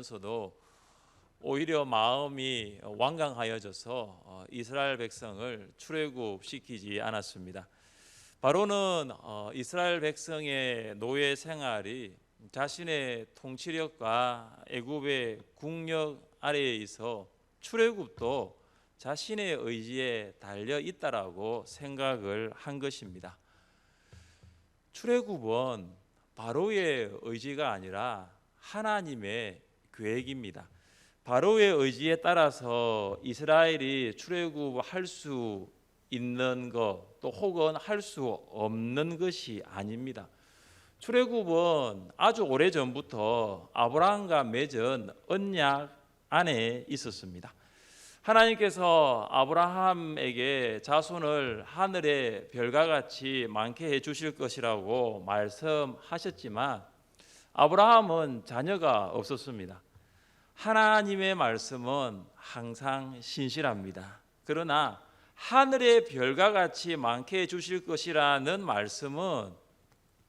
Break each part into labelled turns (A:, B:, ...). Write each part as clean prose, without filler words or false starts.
A: 되면서도 오히려 마음이 완강하여져서 이스라엘 백성을 출애굽시키지 않았습니다. 바로는 이스라엘 백성의 노예 생활이 자신의 통치력과 애굽의 국력 아래에 있어 출애굽도 자신의 의지에 달려 있다라고 생각을 한 것입니다. 출애굽은 바로의 의지가 아니라 하나님의 계획입니다. 바로의 의지에 따라서 이스라엘이 출애굽할 수 있는 것, 또 혹은 할 수 없는 것이 아닙니다. 출애굽은 아주 오래전부터 아브라함과 맺은 언약 안에 있었습니다. 하나님께서 아브라함에게 자손을 하늘의 별과 같이 많게 해 주실 것이라고 말씀하셨지만 아브라함은 자녀가 없었습니다. 하나님의 말씀은 항상 신실합니다. 그러나 하늘의 별과 같이 많게 해 주실 것이라는 말씀은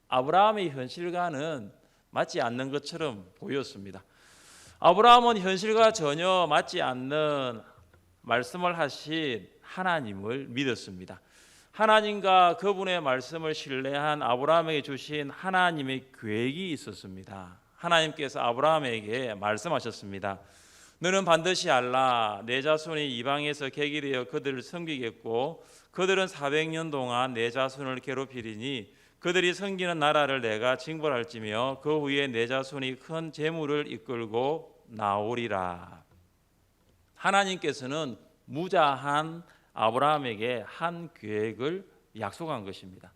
A: 아브라함의 현실과는 맞지 않는 것처럼 보였습니다. 아브라함은 현실과 전혀 맞지 않는 말씀을 하신 하나님을 믿었습니다. 하나님과 그분의 말씀을 신뢰한 아브라함에게 주신 하나님의 계획이 있었습니다. 하나님께서 아브라함에게 말씀하셨습니다. 너는 반드시 알라. 내 자손이 이방에서 객이 되어 그들을 섬기겠고 그들은 400년 동안 내 자손을 괴롭히리니 그들이 섬기는 나라를 내가 징벌할지며 그 후에 내 자손이 큰 재물을 이끌고 나오리라. 하나님께서는 무자한 아브라함에게 한 계획을 약속한 것입니다.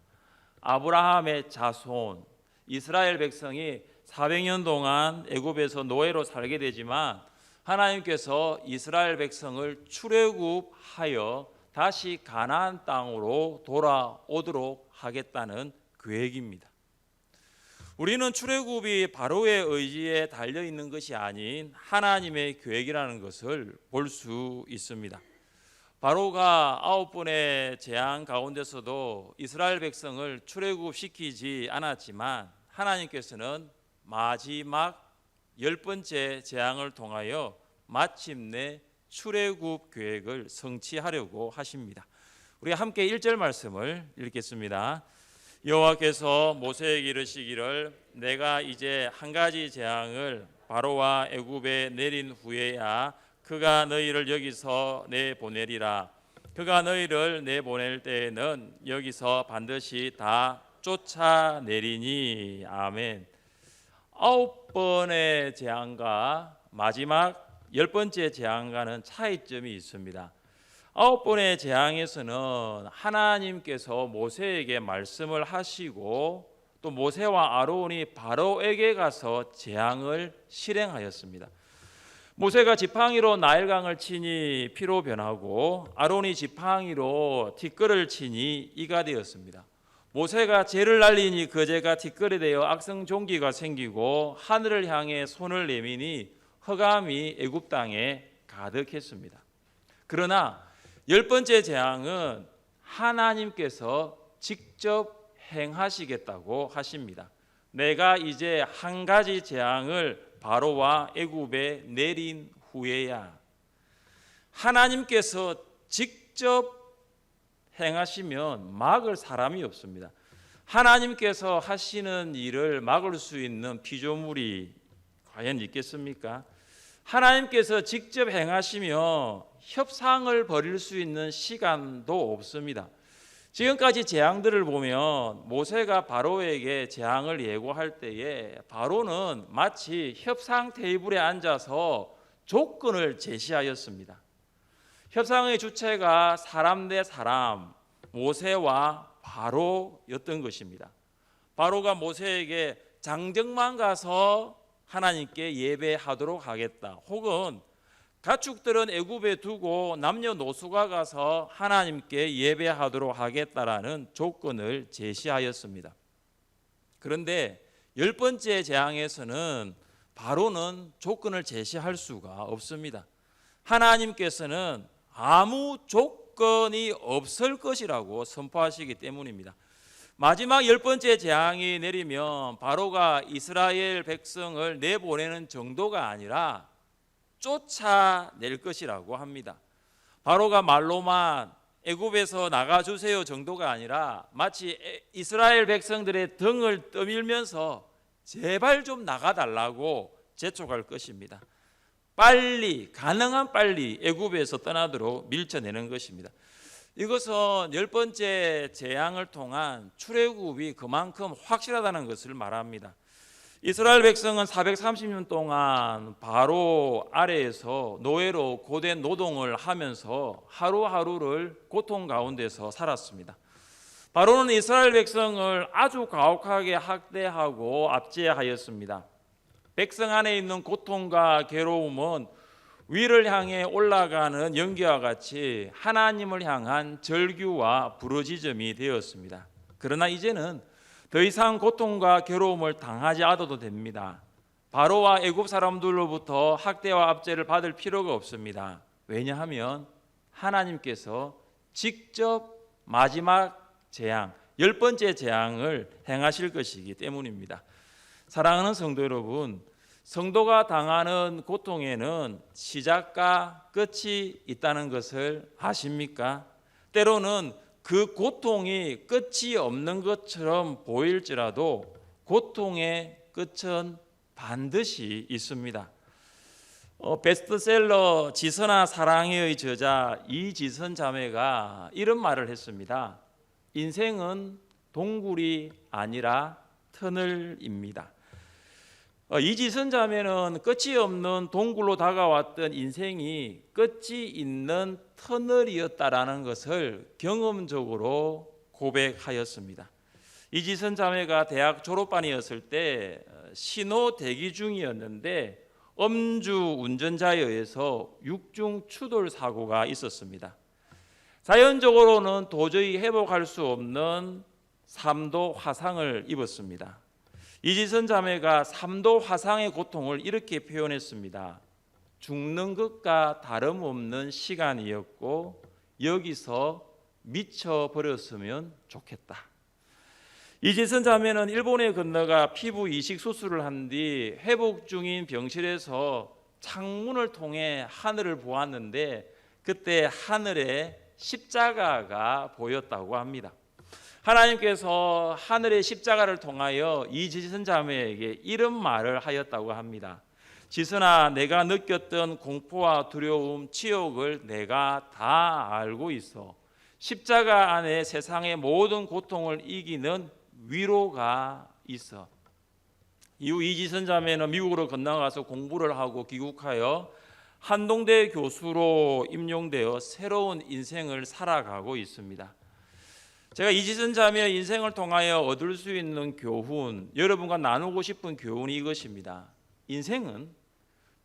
A: 아브라함의 자손 이스라엘 백성이 400년 동안 애굽에서 노예로 살게 되지만 하나님께서 이스라엘 백성을 출애굽하여 다시 가나안 땅으로 돌아오도록 하겠다는 계획입니다. 우리는 출애굽이 바로의 의지에 달려 있는 것이 아닌 하나님의 계획이라는 것을 볼 수 있습니다. 바로가 9번의 재앙 가운데서도 이스라엘 백성을 출애굽시키지 않았지만 하나님께서는 마지막 10번째 재앙을 통하여 마침내 출애굽 계획을 성취하려고 하십니다. 우리 함께 1절 말씀을 읽겠습니다. 여호와께서 모세에게 이르시기를 내가 이제 한 가지 재앙을 바로와 애굽에 내린 후에야 그가 너희를 여기서 내보내리라. 그가 너희를 내보낼 때에는 여기서 반드시 다 쫓아내리니. 아멘. 9번의 재앙과 마지막 10번째 재앙과는 차이점이 있습니다. 9번의 재앙에서는 하나님께서 모세에게 말씀을 하시고 또 모세와 아론이 바로에게 가서 재앙을 실행하였습니다. 모세가 지팡이로 나일강을 치니 피로 변하고 아론이 지팡이로 티끌을 치니 이가 되었습니다. 모세가 재를 날리니 그 재가 티끌이 되어 악성종기가 생기고 하늘을 향해 손을 내미니 흑암이 애굽 땅에 가득했습니다. 그러나 10번째 재앙은 하나님께서 직접 행하시겠다고 하십니다. 내가 이제 한 가지 재앙을 바로와 애굽에 내린 후에야. 하나님께서 직접 행하시면 막을 사람이 없습니다. 하나님께서 하시는 일을 막을 수 있는 피조물이 과연 있겠습니까? 하나님께서 직접 행하시며 협상을 벌일 수 있는 시간도 없습니다. 지금까지 재앙들을 보면 모세가 바로에게 재앙을 예고할 때에 바로는 마치 협상 테이블에 앉아서 조건을 제시하였습니다. 협상의 주체가 사람 대 사람, 모세와 바로였던 것입니다. 바로가 모세에게 장정만 가서 하나님께 예배하도록 하겠다. 혹은 가축들은 애굽에 두고 남녀노소가 가서 하나님께 예배하도록 하겠다라는 조건을 제시하였습니다. 그런데 10번째 재앙에서는 바로는 조건을 제시할 수가 없습니다. 하나님께서는 아무 조건이 없을 것이라고 선포하시기 때문입니다. 마지막 10번째 재앙이 내리면 바로가 이스라엘 백성을 내보내는 정도가 아니라 쫓아낼 것이라고 합니다. 바로가 말로만 애굽에서 나가주세요 정도가 아니라 마치 이스라엘 백성들의 등을 떠밀면서 제발 좀 나가달라고 재촉할 것입니다. 빨리, 가능한 빨리 애굽에서 떠나도록 밀쳐내는 것입니다. 이것은 10번째 재앙을 통한 출애굽이 그만큼 확실하다는 것을 말합니다. 이스라엘 백성은 430년 동안 바로 아래에서 노예로 고된 노동을 하면서 하루하루를 고통 가운데서 살았습니다. 바로는 이스라엘 백성을 아주 가혹하게 학대하고 압제하였습니다. 백성 안에 있는 고통과 괴로움은 위를 향해 올라가는 연기와 같이 하나님을 향한 절규와 부르짖음이 되었습니다. 그러나 이제는 더 이상 고통과 괴로움을 당하지 않아도 됩니다. 바로와 애굽 사람들로부터 학대와 압제를 받을 필요가 없습니다. 왜냐하면 하나님께서 직접 마지막 재앙, 10번째 재앙을 행하실 것이기 때문입니다. 사랑하는 성도 여러분, 성도가 당하는 고통에는 시작과 끝이 있다는 것을 아십니까? 때로는 그 고통이 끝이 없는 것처럼 보일지라도 고통의 끝은 반드시 있습니다. 베스트셀러 지선아 사랑해의 저자 이지선 자매가 이런 말을 했습니다. 인생은 동굴이 아니라 터널입니다. 이지선 자매는 끝이 없는 동굴로 다가왔던 인생이 끝이 있는 터널이었다라는 것을 경험적으로 고백하였습니다. 이지선 자매가 대학 졸업반이었을 때 신호 대기 중이었는데 음주 운전자에 의해서 육중 추돌 사고가 있었습니다. 자연적으로는 도저히 회복할 수 없는 3도 화상을 입었습니다. 이지선 자매가 3도 화상의 고통을 이렇게 표현했습니다. 죽는 것과 다름없는 시간이었고 여기서 미쳐버렸으면 좋겠다. 이지선 자매는 일본에 건너가 피부 이식 수술을 한 뒤 회복 중인 병실에서 창문을 통해 하늘을 보았는데 그때 하늘에 십자가가 보였다고 합니다. 하나님께서 하늘의 십자가를 통하여 이지선 자매에게 이런 말을 하였다고 합니다. 지선아, 내가 느꼈던 공포와 두려움, 치욕을 내가 다 알고 있어. 십자가 안에 세상의 모든 고통을 이기는 위로가 있어. 이후 이지선 자매는 미국으로 건너가서 공부를 하고 귀국하여 한동대 교수로 임용되어 새로운 인생을 살아가고 있습니다. 제가 이지선 자매의 인생을 통하여 얻을 수 있는 교훈, 여러분과 나누고 싶은 교훈이 이것입니다. 인생은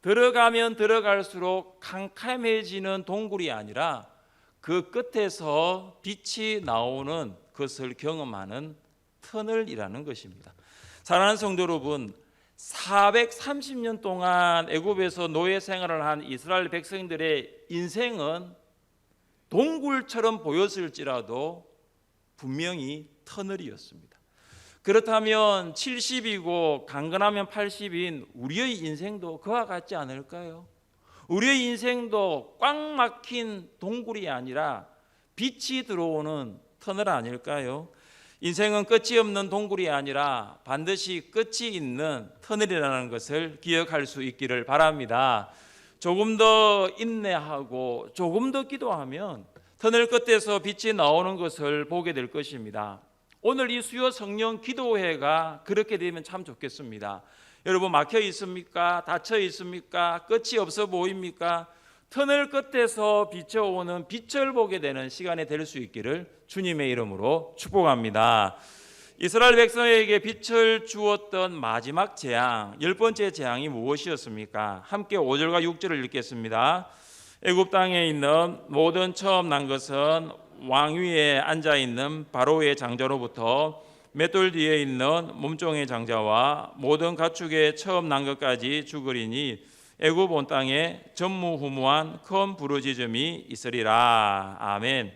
A: 들어가면 들어갈수록 캄캄해지는 동굴이 아니라 그 끝에서 빛이 나오는 것을 경험하는 터널이라는 것입니다. 사랑하는 성도 여러분, 430년 동안 애굽에서 노예 생활을 한 이스라엘 백성들의 인생은 동굴처럼 보였을지라도 분명히 터널이었습니다. 그렇다면 70이고 강건하면 80인 우리의 인생도 그와 같지 않을까요? 우리의 인생도 꽉 막힌 동굴이 아니라 빛이 들어오는 터널 아닐까요? 인생은 끝이 없는 동굴이 아니라 반드시 끝이 있는 터널이라는 것을 기억할 수 있기를 바랍니다. 조금 더 인내하고 조금 더 기도하면 터널 끝에서 빛이 나오는 것을 보게 될 것입니다. 오늘 이 수요 성령 기도회가 그렇게 되면 참 좋겠습니다. 여러분, 막혀 있습니까? 닫혀 있습니까? 끝이 없어 보입니까? 터널 끝에서 비춰오는 빛을 보게 되는 시간이 될 수 있기를 주님의 이름으로 축복합니다. 이스라엘 백성에게 빛을 주었던 마지막 재앙, 10번째 재앙이 무엇이었습니까? 함께 5절과 6절을 읽겠습니다. 애굽 땅에 있는 모든 처음 난 것은 왕 위에 앉아 있는 바로의 장자로부터 맷돌 뒤에 있는 몸종의 장자와 모든 가축의 처음 난 것까지 죽으리니 애굽 온 땅에 전무후무한 큰 부르짖음이 있으리라. 아멘.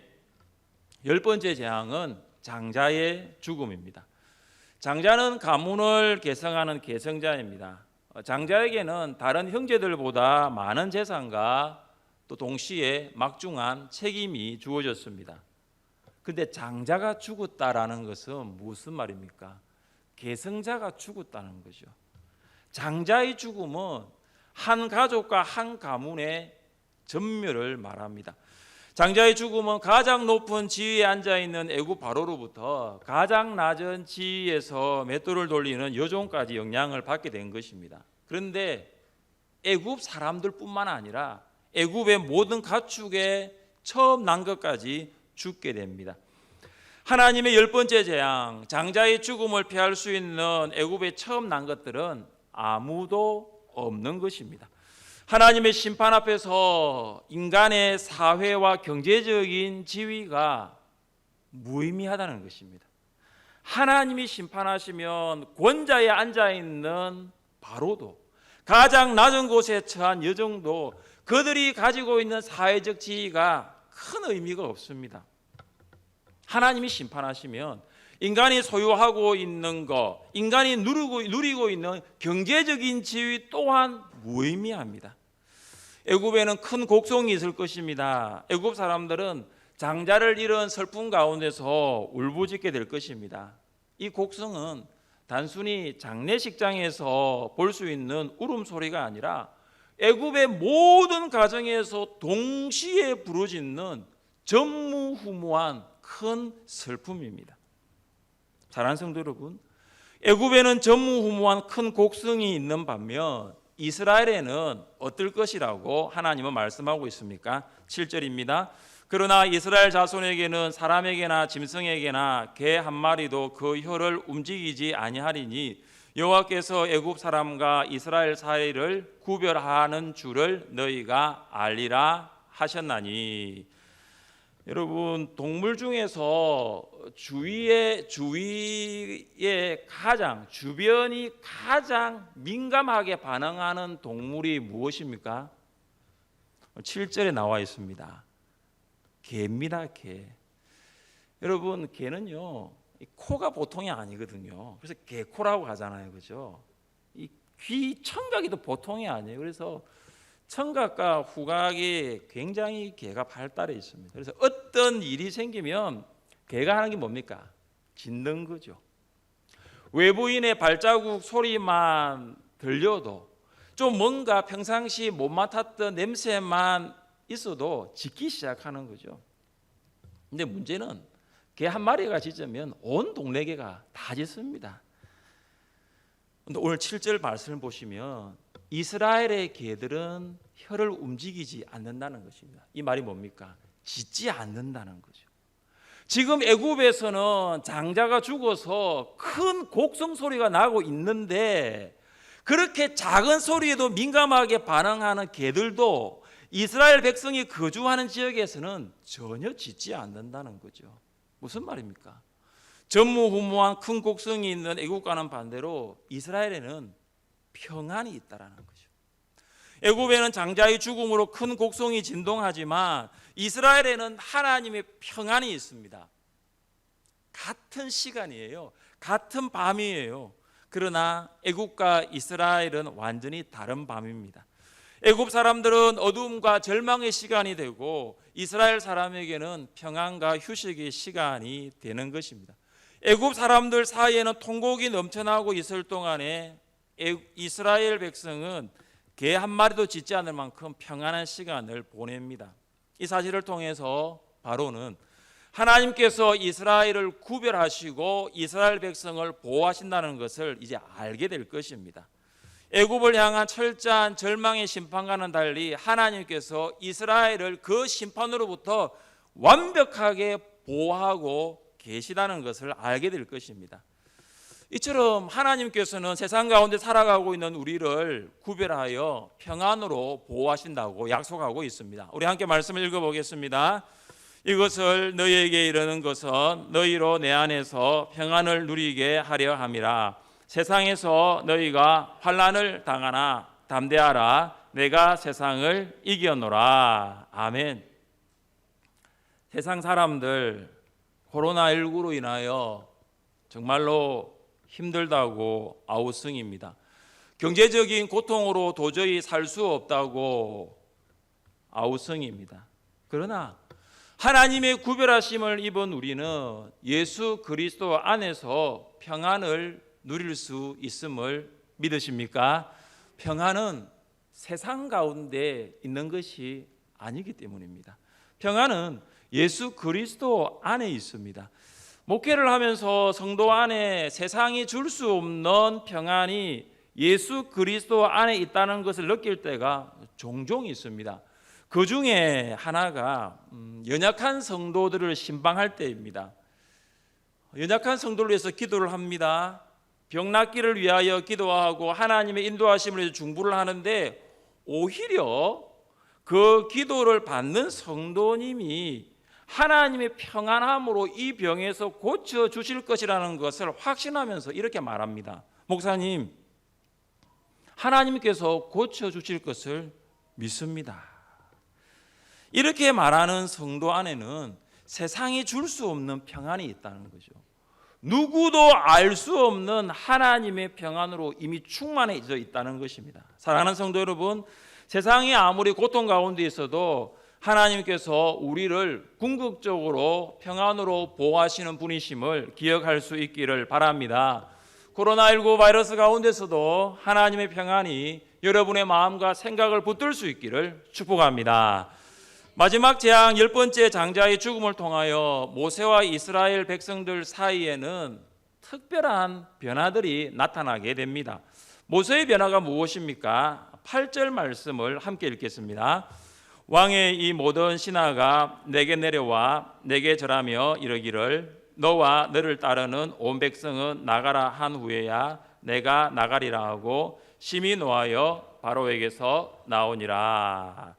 A: 10번째 재앙은 장자의 죽음입니다. 장자는 가문을 계승하는 계승자입니다. 장자에게는 다른 형제들보다 많은 재산과 또 동시에 막중한 책임이 주어졌습니다. 근데 장자가 죽었다라는 것은 무슨 말입니까? 계승자가 죽었다는 거죠. 장자의 죽음은 한 가족과 한 가문의 전멸을 말합니다. 장자의 죽음은 가장 높은 지위에 앉아있는 애굽 바로로부터 가장 낮은 지위에서 맷돌을 돌리는 여종까지 영향을 받게 된 것입니다. 그런데 애굽 사람들뿐만 아니라 애굽의 모든 가축에 처음 난 것까지 죽게 됩니다. 하나님의 10번째 재앙, 장자의 죽음을 피할 수 있는 애굽에 처음 난 것들은 아무도 없는 것입니다. 하나님의 심판 앞에서 인간의 사회와 경제적인 지위가 무의미하다는 것입니다. 하나님이 심판하시면 권자에 앉아있는 바로도, 가장 낮은 곳에 처한 여종도 그들이 가지고 있는 사회적 지위가 큰 의미가 없습니다. 하나님이 심판하시면 인간이 소유하고 있는 것, 인간이 누리고 있는 경제적인 지위 또한 무의미합니다. 애굽에는 큰 곡성이 있을 것입니다. 애굽 사람들은 장자를 잃은 슬픔 가운데서 울부짖게 될 것입니다. 이 곡성은 단순히 장례식장에서 볼 수 있는 울음소리가 아니라 애굽의 모든 가정에서 동시에 부르짖는 전무후무한 큰 슬픔입니다. 사랑하는 성도 여러분, 애굽에는 전무후무한 큰 곡성이 있는 반면 이스라엘에는 어떨 것이라고 하나님은 말씀하고 있습니까? 7절입니다. 그러나 이스라엘 자손에게는 사람에게나 짐승에게나 개 한 마리도 그 혀를 움직이지 아니하리니 여호와께서 애굽 사람과 이스라엘 사이를 구별하는 줄을 너희가 알리라 하셨나니. 여러분, 동물 중에서 주위에 주변이 가장 민감하게 반응하는 동물이 무엇입니까? 7절에 나와 있습니다. 개입니다, 개. 여러분, 개는요, 코가 보통이 아니거든요. 그래서 개코라고 하잖아요, 그죠? 이 귀 청각이도 보통이 아니에요. 그래서 청각과 후각이 굉장히 개가 발달해 있습니다. 그래서 어떤 일이 생기면 개가 하는 게 뭡니까? 짖는 거죠. 외부인의 발자국 소리만 들려도 좀 뭔가 평상시 못 맡았던 냄새만 있어도 짖기 시작하는 거죠. 근데 문제는 개 한 마리가 짖으면 온 동네 개가 다 짖습니다. 근데 오늘 7절 말씀을 보시면 이스라엘의 개들은 혀를 움직이지 않는다는 것입니다. 이 말이 뭡니까? 짖지 않는다는 거죠. 지금 애굽에서는 장자가 죽어서 큰 곡성 소리가 나고 있는데 그렇게 작은 소리에도 민감하게 반응하는 개들도 이스라엘 백성이 거주하는 지역에서는 전혀 짖지 않는다는 거죠. 무슨 말입니까? 전무후무한 큰 곡성이 있는 애굽과는 반대로 이스라엘에는 평안이 있다라는 거죠. 애굽에는 장자의 죽음으로 큰 곡성이 진동하지만 이스라엘에는 하나님의 평안이 있습니다. 같은 시간이에요. 같은 밤이에요. 그러나 애굽과 이스라엘은 완전히 다른 밤입니다. 애굽 사람들은 어둠과 절망의 시간이 되고 이스라엘 사람에게는 평안과 휴식의 시간이 되는 것입니다. 애굽 사람들 사이에는 통곡이 넘쳐나고 있을 동안에 이스라엘 백성은 개 한 마리도 짖지 않을 만큼 평안한 시간을 보냅니다. 이 사실을 통해서 바로는 하나님께서 이스라엘을 구별하시고 이스라엘 백성을 보호하신다는 것을 이제 알게 될 것입니다. 애굽을 향한 철저한 절망의 심판과는 달리 하나님께서 이스라엘을 그 심판으로부터 완벽하게 보호하고 계시다는 것을 알게 될 것입니다. 이처럼 하나님께서는 세상 가운데 살아가고 있는 우리를 구별하여 평안으로 보호하신다고 약속하고 있습니다. 우리 함께 말씀을 읽어보겠습니다. 이것을 너희에게 이르는 것은 너희로 내 안에서 평안을 누리게 하려 함이라. 세상에서 너희가 환난을 당하나 담대하라. 내가 세상을 이겼노라. 아멘. 세상 사람들 코로나19로 인하여 정말로 힘들다고 아우성입니다. 경제적인 고통으로 도저히 살 수 없다고 아우성입니다. 그러나 하나님의 구별하심을 입은 우리는 예수 그리스도 안에서 평안을 누릴 수 있음을 믿으십니까? 평안은 세상 가운데 있는 것이 아니기 때문입니다. 평안은 예수 그리스도 안에 있습니다. 목회를 하면서 성도 안에 세상이 줄 수 없는 평안이 예수 그리스도 안에 있다는 것을 느낄 때가 종종 있습니다. 그 중에 하나가 연약한 성도들을 신방할 때입니다. 연약한 성도를 위해서 기도를 합니다. 병 낫기를 위하여 기도하고 하나님의 인도하심을 위해서 중보를 하는데 오히려 그 기도를 받는 성도님이 하나님의 평안함으로 이 병에서 고쳐 주실 것이라는 것을 확신하면서 이렇게 말합니다. 목사님, 하나님께서 고쳐 주실 것을 믿습니다. 이렇게 말하는 성도 안에는 세상이 줄 수 없는 평안이 있다는 거죠. 누구도 알 수 없는 하나님의 평안으로 이미 충만해져 있다는 것입니다. 사랑하는 성도 여러분, 세상이 아무리 고통 가운데 있어도 하나님께서 우리를 궁극적으로 평안으로 보호하시는 분이심을 기억할 수 있기를 바랍니다. 코로나19 바이러스 가운데서도 하나님의 평안이 여러분의 마음과 생각을 붙들 수 있기를 축복합니다. 마지막 재앙 10번째 장자의 죽음을 통하여 모세와 이스라엘 백성들 사이에는 특별한 변화들이 나타나게 됩니다. 모세의 변화가 무엇입니까? 8절 말씀을 함께 읽겠습니다. 왕의 이 모든 신하가 내게 내려와 내게 절하며 이르기를 너와 너를 따르는 온 백성은 나가라 한 후에야 내가 나가리라 하고 심히 노하여 바로에게서 나오니라.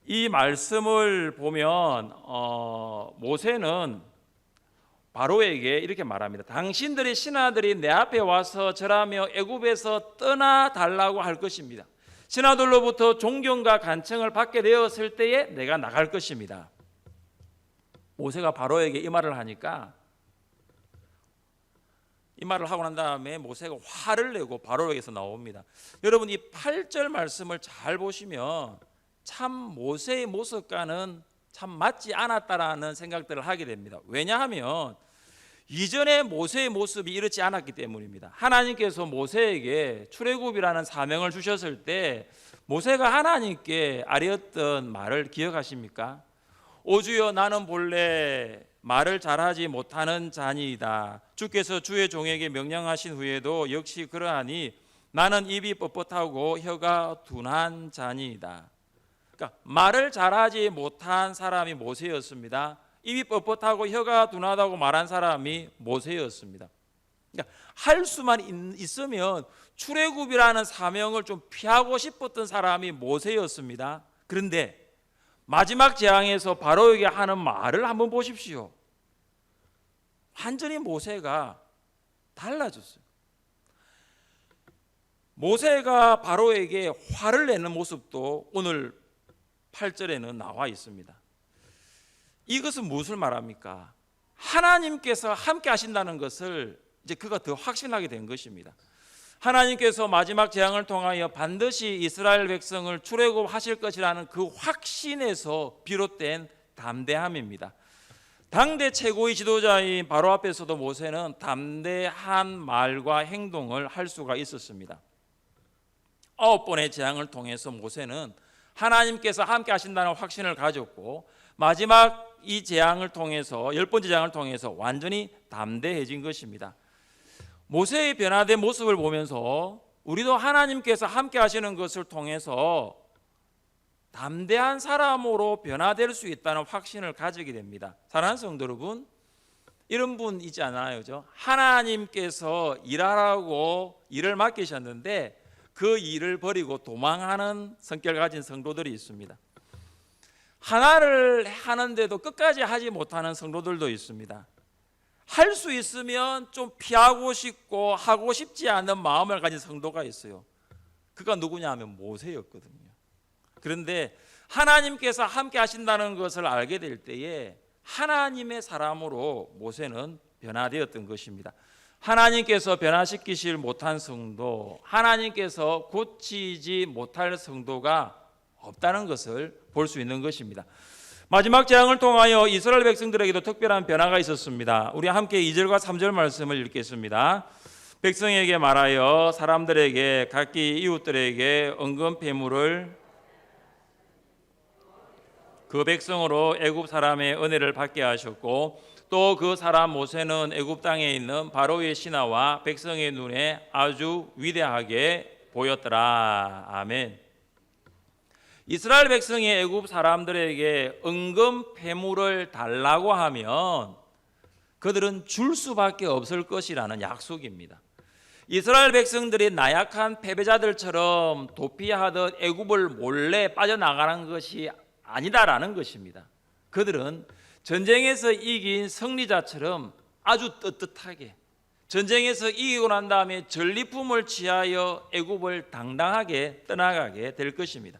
A: 이 말씀을 보면 모세는 바로에게 이렇게 말합니다. 당신들의 신하들이 내 앞에 와서 절하며 애굽에서 떠나 달라고 할 것입니다. 신하들로부터 존경과 간청을 받게 되었을 때에 내가 나갈 것입니다. 모세가 바로에게 이 말을 하니까 이 말을 하고 난 다음에 모세가 화를 내고 바로에게서 나옵니다. 여러분 이 8절 말씀을 잘 보시면 참 모세의 모습과는 참 맞지 않았다라는 생각들을 하게 됩니다. 왜냐하면 이전에 모세의 모습이 이렇지 않았기 때문입니다. 하나님께서 모세에게 출애굽이라는 사명을 주셨을 때 모세가 하나님께 아뢰었던 말을 기억하십니까? 오 주여 나는 본래 말을 잘하지 못하는 자니이다. 주께서 주의 종에게 명령하신 후에도 역시 그러하니 나는 입이 뻣뻣하고 혀가 둔한 자니이다. 그러니까 말을 잘하지 못한 사람이 모세였습니다. 입이 뻣뻣하고 혀가 둔하다고 말한 사람이 모세였습니다. 그러니까 할 수만 있으면 출애굽이라는 사명을 좀 피하고 싶었던 사람이 모세였습니다. 그런데 마지막 재앙에서 바로에게 하는 말을 한번 보십시오. 완전히 모세가 달라졌어요. 모세가 바로에게 화를 내는 모습도 오늘 8절에는 나와 있습니다. 이것은 무엇을 말합니까? 하나님께서 함께 하신다는 것을 이제 그가 더 확신하게 된 것입니다. 하나님께서 마지막 재앙을 통하여 반드시 이스라엘 백성을 출애굽하실 것이라는 그 확신에서 비롯된 담대함입니다. 당대 최고의 지도자인 바로 앞에서도 모세는 담대한 말과 행동을 할 수가 있었습니다. 9번의 재앙을 통해서 모세는 하나님께서 함께 하신다는 확신을 가졌고 마지막 이 재앙을 통해서 10번째 재앙을 통해서 완전히 담대해진 것입니다. 모세의 변화된 모습을 보면서 우리도 하나님께서 함께 하시는 것을 통해서 담대한 사람으로 변화될 수 있다는 확신을 가지게 됩니다. 사랑하는 성도 여러분, 이런 분 있지 않아요? 하나님께서 일하라고 일을 맡기셨는데 그 일을 버리고 도망하는 성격을 가진 성도들이 있습니다. 하나를 하는데도 끝까지 하지 못하는 성도들도 있습니다. 할 수 있으면 좀 피하고 싶고 하고 싶지 않은 마음을 가진 성도가 있어요. 그가 누구냐 하면 모세였거든요. 그런데 하나님께서 함께 하신다는 것을 알게 될 때에 하나님의 사람으로 모세는 변화되었던 것입니다. 하나님께서 변화시키실 못한 성도, 하나님께서 고치지 못할 성도가 없다는 것을 볼 수 있는 것입니다. 마지막 재앙을 통하여 이스라엘 백성들에게도 특별한 변화가 있었습니다. 우리 함께 2절과 3절 말씀을 읽겠습니다. 백성에게 말하여 사람들에게 각기 이웃들에게 은금 패물을 그 백성으로 애굽 사람의 은혜를 받게 하셨고 또 그 사람 모세는 애굽 땅에 있는 바로의 신하와 백성의 눈에 아주 위대하게 보였더라. 아멘. 이스라엘 백성이 애굽 사람들에게 은금 패물을 달라고 하면 그들은 줄 수밖에 없을 것이라는 약속입니다. 이스라엘 백성들이 나약한 패배자들처럼 도피하듯 애굽을 몰래 빠져나가는 것이 아니다라는 것입니다. 그들은 전쟁에서 이긴 승리자처럼 아주 떳떳하게 전쟁에서 이기고 난 다음에 전리품을 취하여 애굽을 당당하게 떠나가게 될 것입니다.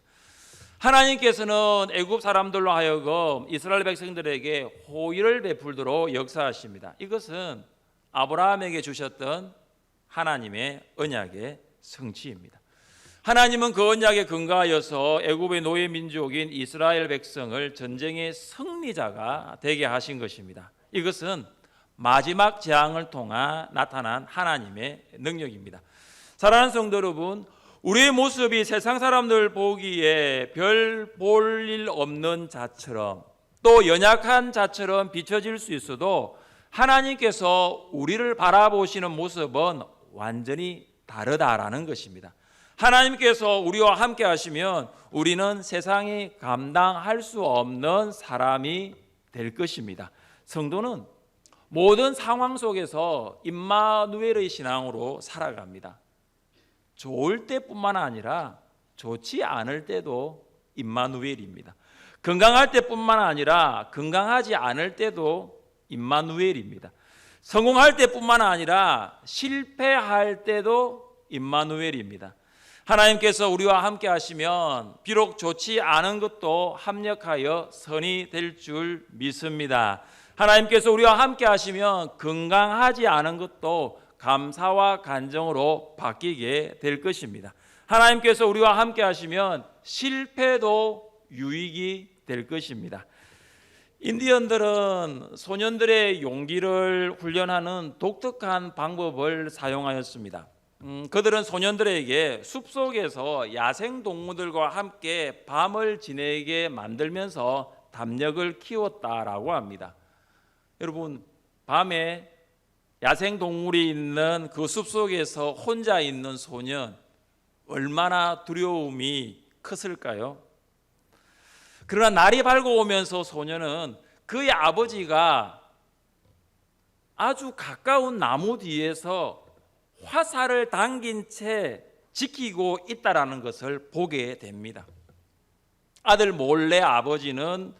A: 하나님께서는 애굽 사람들로 하여금 이스라엘 백성들에게 호의를 베풀도록 역사하십니다. 이것은 아브라함에게 주셨던 하나님의 언약의 성취입니다. 하나님은 그 언약에 근거하여서 애굽의 노예 민족인 이스라엘 백성을 전쟁의 승리자가 되게 하신 것입니다. 이것은 마지막 재앙을 통해 나타난 하나님의 능력입니다. 사랑하는 성도 여러분, 우리의 모습이 세상 사람들 보기에 별 볼 일 없는 자처럼 또 연약한 자처럼 비춰질 수 있어도 하나님께서 우리를 바라보시는 모습은 완전히 다르다라는 것입니다. 하나님께서 우리와 함께 하시면 우리는 세상이 감당할 수 없는 사람이 될 것입니다. 성도는 모든 상황 속에서 임마누엘의 신앙으로 살아갑니다. 좋을 때뿐만 아니라 좋지 않을 때도 임마누엘입니다. 건강할 때뿐만 아니라 건강하지 않을 때도 임마누엘입니다. 성공할 때뿐만 아니라 실패할 때도 임마누엘입니다. 하나님께서 우리와 함께 하시면 비록 좋지 않은 것도 합력하여 선이 될 줄 믿습니다. 하나님께서 우리와 함께 하시면 건강하지 않은 것도 감사와 간정으로 바뀌게 될 것입니다. 하나님께서 우리와 함께 하시면 실패도 유익이 될 것입니다. 인디언들은 소년들의 용기를 훈련하는 독특한 방법을 사용하였습니다. 그들은 소년들에게 숲속에서 야생 동물들과 함께 밤을 지내게 만들면서 담력을 키웠다라고 합니다. 여러분, 밤에 야생 동물이 있는 그 숲속에서 혼자 있는 소년, 얼마나 두려움이 컸을까요? 그러나 날이 밝아오면서 소년은 그의 아버지가 아주 가까운 나무 뒤에서 화살을 당긴 채 지키고 있다라는 것을 보게 됩니다. 아들 몰래 아버지는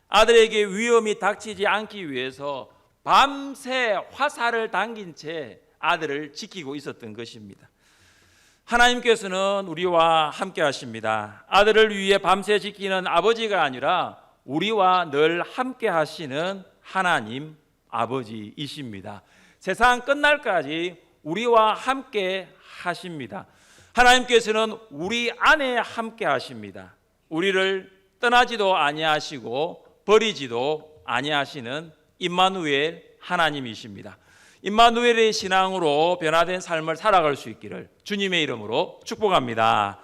A: 아들에게 위험이 닥치지 않기 위해서 밤새 화살을 당긴 채 아들을 지키고 있었던 것입니다. 하나님께서는 우리와 함께 하십니다. 아들을 위해 밤새 지키는 아버지가 아니라 우리와 늘 함께 하시는 하나님 아버지이십니다. 세상 끝날까지 우리와 함께 하십니다. 하나님께서는 우리 안에 함께 하십니다. 우리를 떠나지도 아니하시고 버리지도 아니하시는 임마누엘 하나님이십니다. 임마누엘의 신앙으로 변화된 삶을 살아갈 수 있기를 주님의 이름으로 축복합니다.